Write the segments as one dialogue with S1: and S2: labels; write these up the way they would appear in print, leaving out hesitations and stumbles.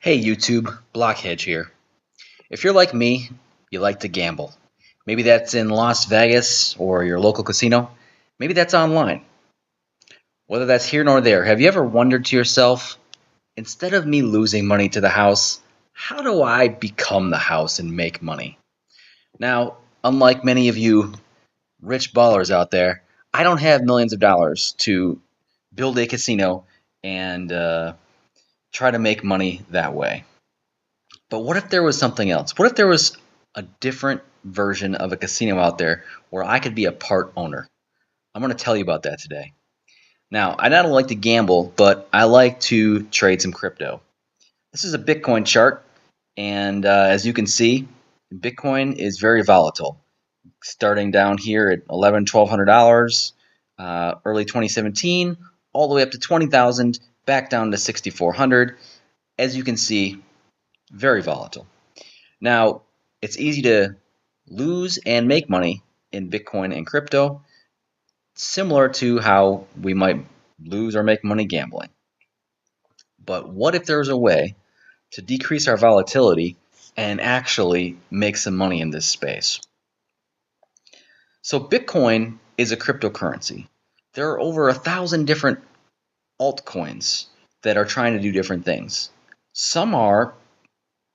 S1: Hey YouTube, Blockhead here. If you're like me, you like to gamble. Maybe that's in Las Vegas or your local casino. Maybe that's online. Whether that's here nor there, have you ever wondered to yourself, instead of me losing money to the house, how do I become the house and make money? Now, unlike many of you rich ballers out there, I don't have millions of dollars to build a casino and try to make money that way. But what if there was something else? What if there was a different version of a casino out there where I could be a part owner? I'm going to tell you about that today. Now, I not only like to gamble, but I like to trade some crypto. This is a Bitcoin chart, and as you can see, Bitcoin is very volatile. Starting down here at $1,100, $1,200, early 2017, all the way up to 20,000, back down to 6,400. As you can see, very volatile. Now, it's easy to lose and make money in Bitcoin and crypto, similar to how we might lose or make money gambling. But what if there's a way to decrease our volatility and actually make some money in this space? So, Bitcoin is a cryptocurrency. There are over 1,000 different altcoins that are trying to do different things. Some are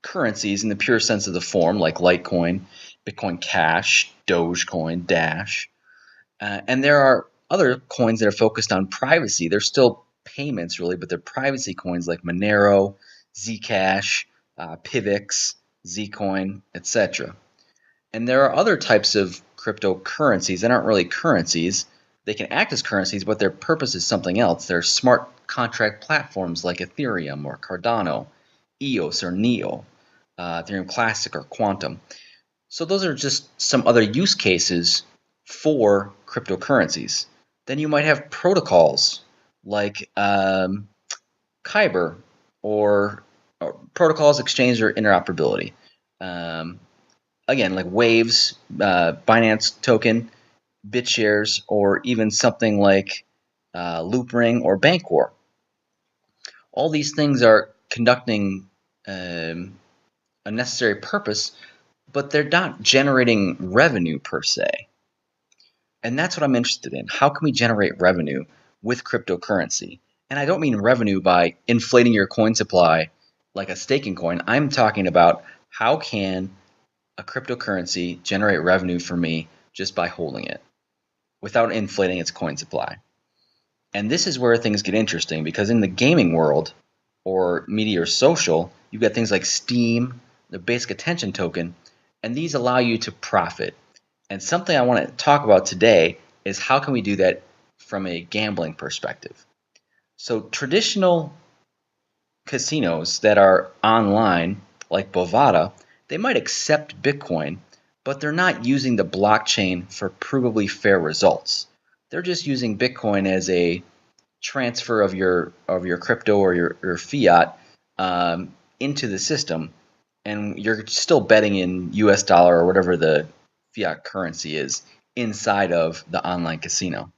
S1: currencies in the pure sense of the form, like Litecoin, Bitcoin Cash, Dogecoin, Dash. And there are other coins that are focused on privacy. They're still payments, really, but they're privacy coins like Monero, Zcash, Pivx, Zcoin, etc. And there are other types of cryptocurrencies that aren't really currencies. They can act as currencies, but their purpose is something else. They're smart contract platforms like Ethereum or Cardano, EOS or Neo, Ethereum Classic or Quantum. So those are just some other use cases for cryptocurrencies. Then you might have protocols like Kyber or protocols, exchange, or interoperability. Um, Again, like Waves, Binance Token, BitShares, or even something like Loopring or Bancor. All these things are conducting a necessary purpose, but they're not generating revenue per se. And that's what I'm interested in. How can we generate revenue with cryptocurrency? And I don't mean revenue by inflating your coin supply like a staking coin. I'm talking about how can a cryptocurrency generate revenue for me just by holding it without inflating its coin supply. And this is where things get interesting because in the gaming world or media or social, you've got things like Steam, the basic attention token, and these allow you to profit. And something I want to talk about today is how can we do that from a gambling perspective. So traditional casinos that are online, like Bovada, they might accept Bitcoin, but they're not using the blockchain for provably fair results. They're just using Bitcoin as a transfer of your crypto or your fiat into the system, and you're still betting in US dollar or whatever the fiat currency is inside of the online casino.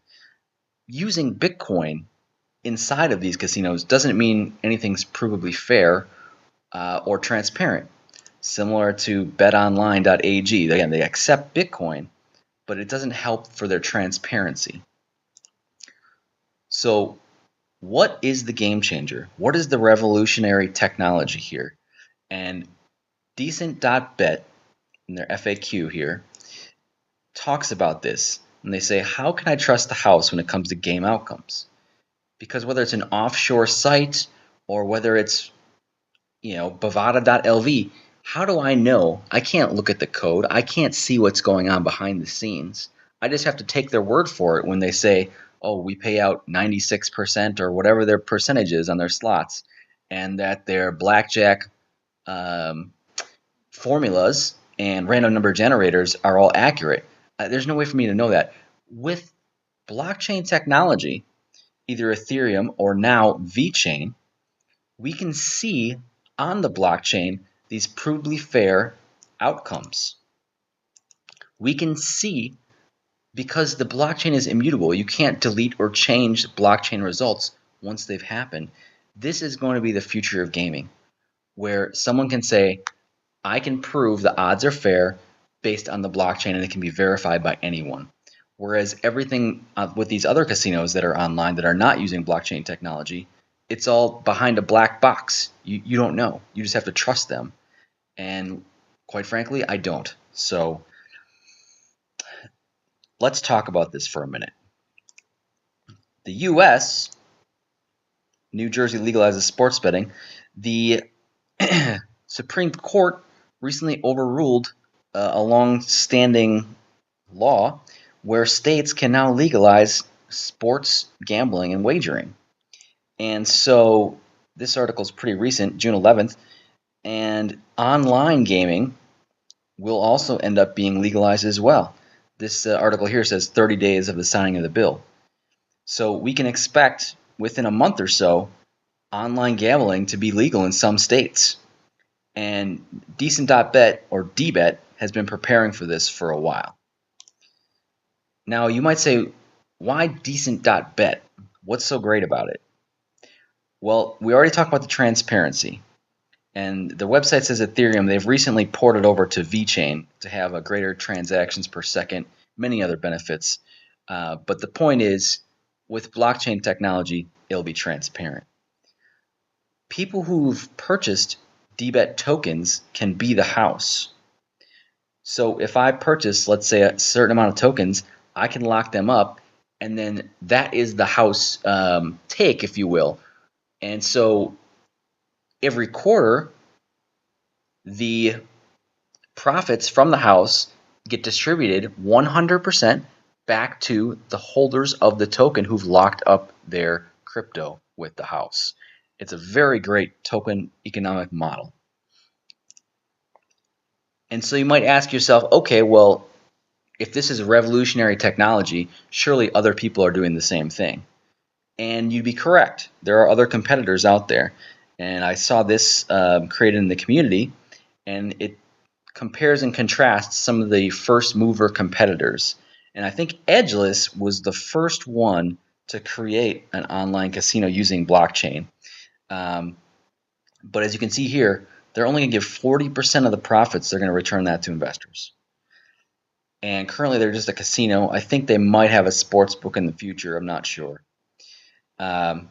S1: Using Bitcoin inside of these casinos doesn't mean anything's provably fair or transparent. Similar to betonline.ag. Again, they accept Bitcoin, but it doesn't help for their transparency. So, what is the game changer? What is the revolutionary technology here? And Decent.Bet, in their FAQ here, talks about this. And they say, how can I trust the house when it comes to game outcomes? Because whether it's an offshore site or whether it's, Bovada.lv, how do I know? I can't look at the code. I can't see what's going on behind the scenes. I just have to take their word for it when they say, oh, we pay out 96% or whatever their percentage is on their slots, and that their blackjack formulas and random number generators are all accurate. There's no way for me to know that. With blockchain technology, either Ethereum or now VeChain, we can see on the blockchain these provably fair outcomes. We can see because the blockchain is immutable. You can't delete or change blockchain results once they've happened. This is going to be the future of gaming. where someone can say, I can prove the odds are fair based on the blockchain and it can be verified by anyone. Whereas everything with these other casinos that are online that are not using blockchain technology, it's all behind a black box. You don't know. You just have to trust them. And quite frankly, I don't. So let's talk about this for a minute. The US, New Jersey legalizes sports betting. The Supreme Court recently overruled a long-standing law where states can now legalize sports gambling and wagering. And so this article is pretty recent, June 11th, and online gaming will also end up being legalized as well. This article here says 30 days of the signing of the bill. So we can expect within a month or so online gambling to be legal in some states. And Decent.Bet or DBET has been preparing for this for a while. Now you might say, why Decent.Bet? What's so great about it? Well, we already talked about the transparency. And the website says Ethereum, they've recently ported over to VeChain to have a greater transactions per second, many other benefits. But the point is, with blockchain technology, it'll be transparent. People who've purchased DBET tokens can be the house. So if I purchase, let's say, a certain amount of tokens, I can lock them up, and then that is the house take, if you will. And so every quarter, the profits from the house get distributed 100% back to the holders of the token who've locked up their crypto with the house. It's a very great token economic model. And so you might ask yourself, okay, well, if this is a revolutionary technology, surely other people are doing the same thing. And you'd be correct. There are other competitors out there. And I saw this created in the community, and it compares and contrasts some of the first mover competitors. And I think Edgeless was the first one to create an online casino using blockchain. But as you can see here, they're only going to give 40% of the profits. They're going to return that to investors. And currently they're just a casino. I think they might have a sports book in the future. I'm not sure. And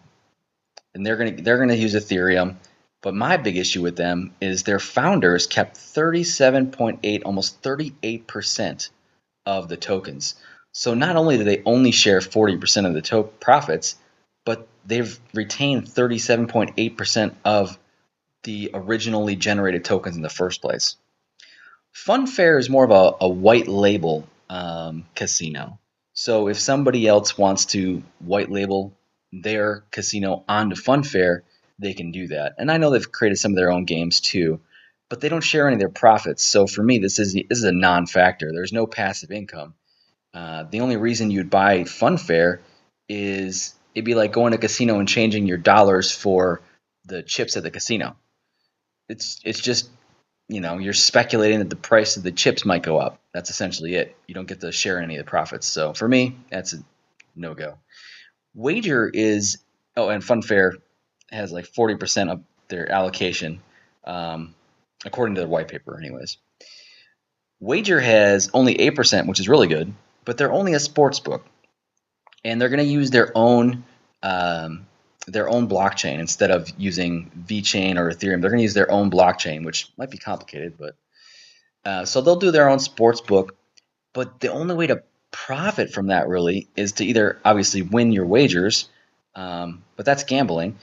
S1: they're gonna use Ethereum. But my big issue with them is their founders kept 37.8, almost 38% of the tokens. So not only do they only share 40% of the profits, but they've retained 37.8% of the originally generated tokens in the first place. Funfair is more of a white label casino. So if somebody else wants to white label their casino onto Funfair, they can do that. And I know they've created some of their own games too, but they don't share any of their profits. So for me, this is a non-factor. There's no passive income. The only reason you'd buy Funfair is it'd be like going to a casino and changing your dollars for the chips at the casino. It's just, you're speculating that the price of the chips might go up. That's essentially it. You don't get to share any of the profits. So for me, that's a no-go. Wager is, and Funfair has like 40% of their allocation, according to their white paper anyways. Wager has only 8%, which is really good, but they're only a sports book. And they're going to use their own blockchain instead of using VeChain or Ethereum. They're going to use their own blockchain, which might be complicated, but so they'll do their own sports book. But the only way to profit from that really is to either obviously win your wagers, but that's gambling.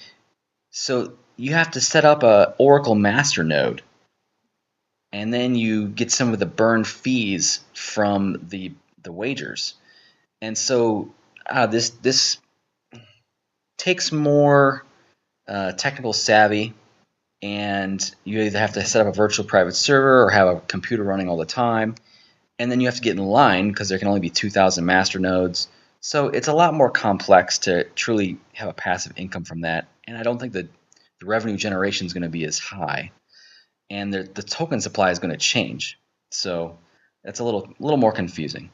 S1: So you have to set up a Oracle master node, and then you get some of the burned fees from the wagers. And so this takes more technical savvy, and you either have to set up a virtual private server or have a computer running all the time, and then you have to get in line because there can only be 2,000 master nodes. So it's a lot more complex to truly have a passive income from that, and I don't think that the revenue generation is going to be as high, and the token supply is going to change. So that's a little more confusing.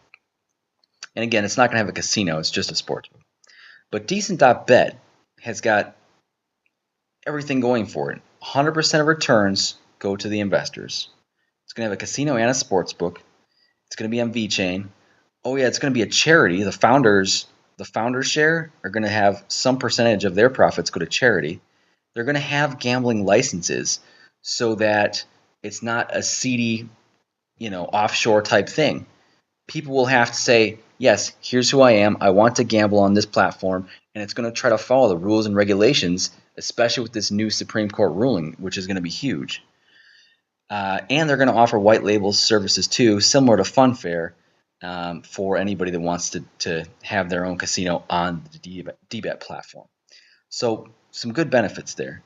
S1: And again, it's not going to have a casino; it's just a sports book. But Decent.Bet has got everything going for it. 100% of returns go to the investors. It's going to have a casino and a sports book. It's going to be on VeChain. Oh yeah, it's going to be a charity. The founders share are going to have some percentage of their profits go to charity. They're going to have gambling licenses so that it's not a seedy, offshore type thing. People will have to say, yes, here's who I am. I want to gamble on this platform, and it's going to try to follow the rules and regulations, especially with this new Supreme Court ruling, which is going to be huge. And they're going to offer white label services too, similar to Funfair, for anybody that wants to have their own casino on the DBET platform. So some good benefits there.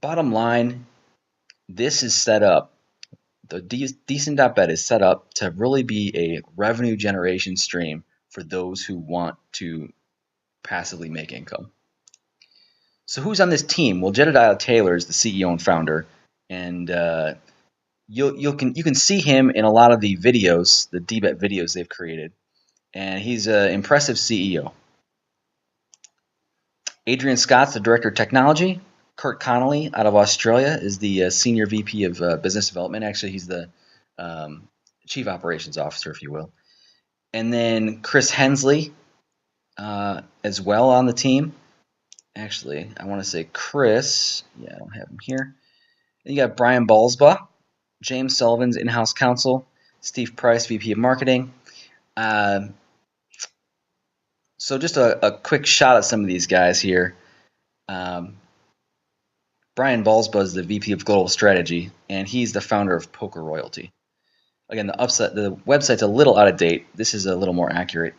S1: Bottom line, this is set up. The Decent.Bet is set up to really be a revenue generation stream for those who want to passively make income. So who's on this team? Well, Jedediah Taylor is the CEO and founder, and you can see him in a lot of the videos, the DBET videos they've created, and he's an impressive CEO. Adrian Scott's the director of technology. Kurt Connolly out of Australia is the senior VP of business development. Actually, he's the chief operations officer, if you will. And then Chris Hensley as well on the team. Actually, I want to say Chris. Yeah, I don't have him here. Then you got Brian Balsbaugh, James Sullivan's in-house counsel, Steve Price, VP of marketing. So just a quick shot at some of these guys here. Brian Balsbaugh is the VP of Global Strategy, and he's the founder of Poker Royalty. Again, the website's a little out of date. This is a little more accurate.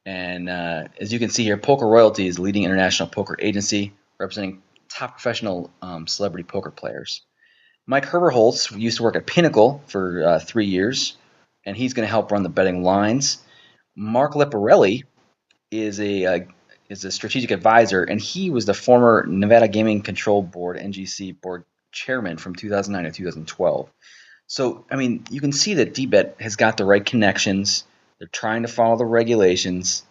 S1: And as you can see here, Poker Royalty is the leading international poker agency representing top professional celebrity poker players. Mike Herberholz used to work at Pinnacle for 3 years, and he's going to help run the betting lines. Mark Leporelli is a strategic advisor, and he was the former Nevada Gaming Control Board (NGC) board chairman from 2009 to 2012. So, I mean, you can see that DBET has got the right connections. They're trying to follow the regulations,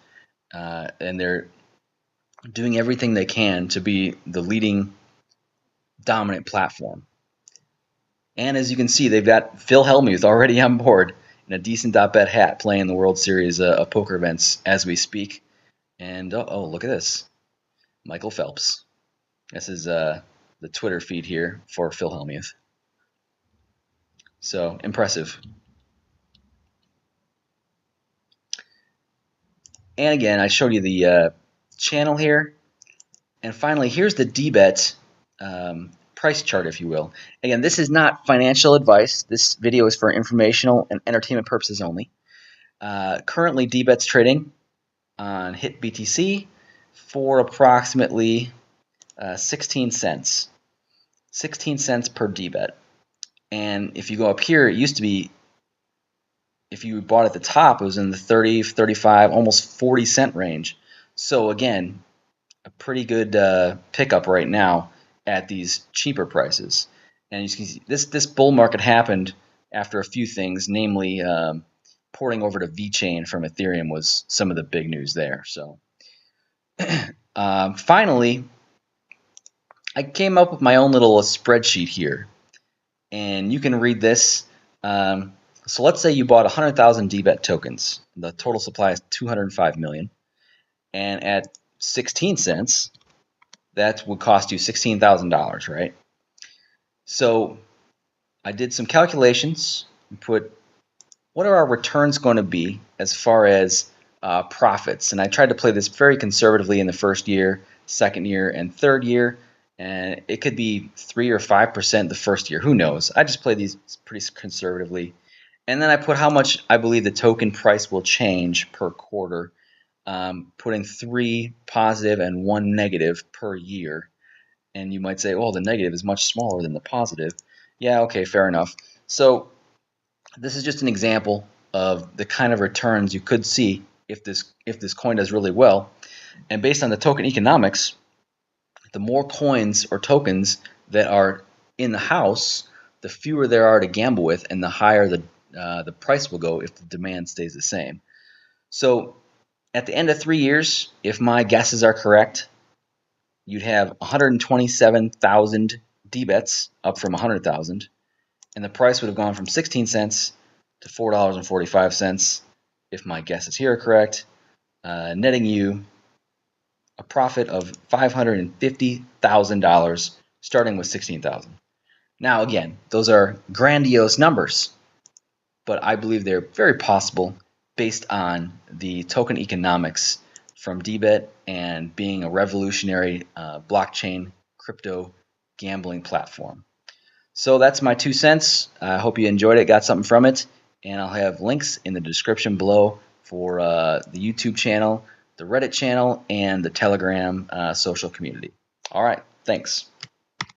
S1: and they're doing everything they can to be the leading dominant platform. And as you can see, they've got Phil Hellmuth already on board in a Decent.Bet hat playing the World Series of poker events as we speak. And, oh, look at this. Michael Phelps. This is the Twitter feed here for Phil Hellmuth. So, impressive. And again, I showed you the channel here. And finally, here's the DBET price chart, if you will. Again, this is not financial advice. This video is for informational and entertainment purposes only. Currently, DBET's trading on HitBTC for approximately 16 cents. 16 cents per DBET. And if you go up here, it used to be, if you bought at the top, it was in the 30, 35, almost 40 cent range. So again, a pretty good pickup right now at these cheaper prices. And you can see this bull market happened after a few things, namely porting over to VeChain from Ethereum was some of the big news there. So finally, I came up with my own little spreadsheet here, and you can read this. So let's say you bought 100,000 DBET tokens. The total supply is 205 million, and at 16 cents, that would cost you $16,000, right? So I did some calculations and put what are our returns going to be as far as profits, and I tried to play this very conservatively in the first year, second year, and third year, and it could be 3 or 5% the first year. Who knows? I just play these pretty conservatively. And then I put how much I believe the token price will change per quarter, putting 3 positive and 1 negative per year. And you might say, well, the negative is much smaller than the positive. Yeah, okay, fair enough. So this is just an example of the kind of returns you could see if this coin does really well. And based on the token economics, the more coins or tokens that are in the house, the fewer there are to gamble with, and the higher the price will go if the demand stays the same. So at the end of 3 years, if my guesses are correct, you'd have 127,000 DBETs, up from 100,000, and the price would have gone from 16 cents to $4.45, if my guesses here are correct, netting you a profit of $550,000, starting with 16,000. Now, again, those are grandiose numbers, but I believe they're very possible based on the token economics from DBET and being a revolutionary blockchain crypto gambling platform. So that's my 2 cents. I hope you enjoyed it, got something from it, and I'll have links in the description below for the YouTube channel, the Reddit channel, and the Telegram social community. All right, thanks.